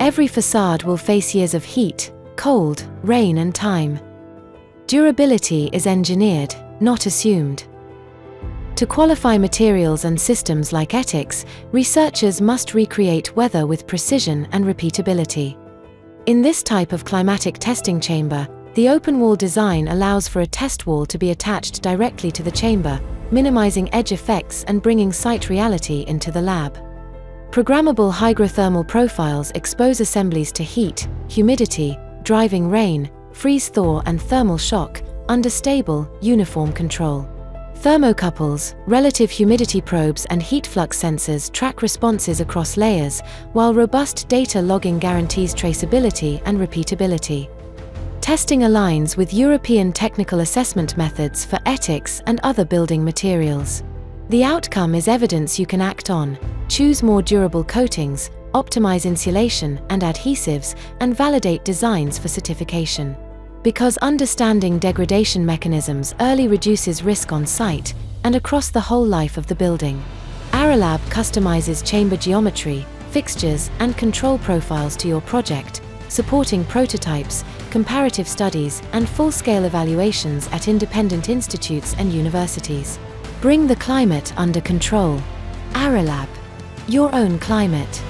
Every façade will face years of heat, cold, rain and time. Durability is engineered, not assumed. To qualify materials and systems like ETICS, researchers must recreate weather with precision and repeatability. In this type of climatic testing chamber, the open-wall design allows for a test wall to be attached directly to the chamber, minimizing edge effects and bringing site reality into the lab. Programmable hygrothermal profiles expose assemblies to heat, humidity, driving rain, freeze-thaw and thermal shock, under stable, uniform control. Thermocouples, relative humidity probes and heat flux sensors track responses across layers, while robust data logging guarantees traceability and repeatability. Testing aligns with European technical assessment methods for ETICS and other building materials. The outcome is evidence you can act on. Choose more durable coatings, optimize insulation and adhesives, and validate designs for certification. Because understanding degradation mechanisms early reduces risk on site and across the whole life of the building. Aralab customizes chamber geometry, fixtures, and control profiles to your project, supporting prototypes, comparative studies, and full-scale evaluations at independent institutes and universities. Bring the climate under control. Aralab, your own climate.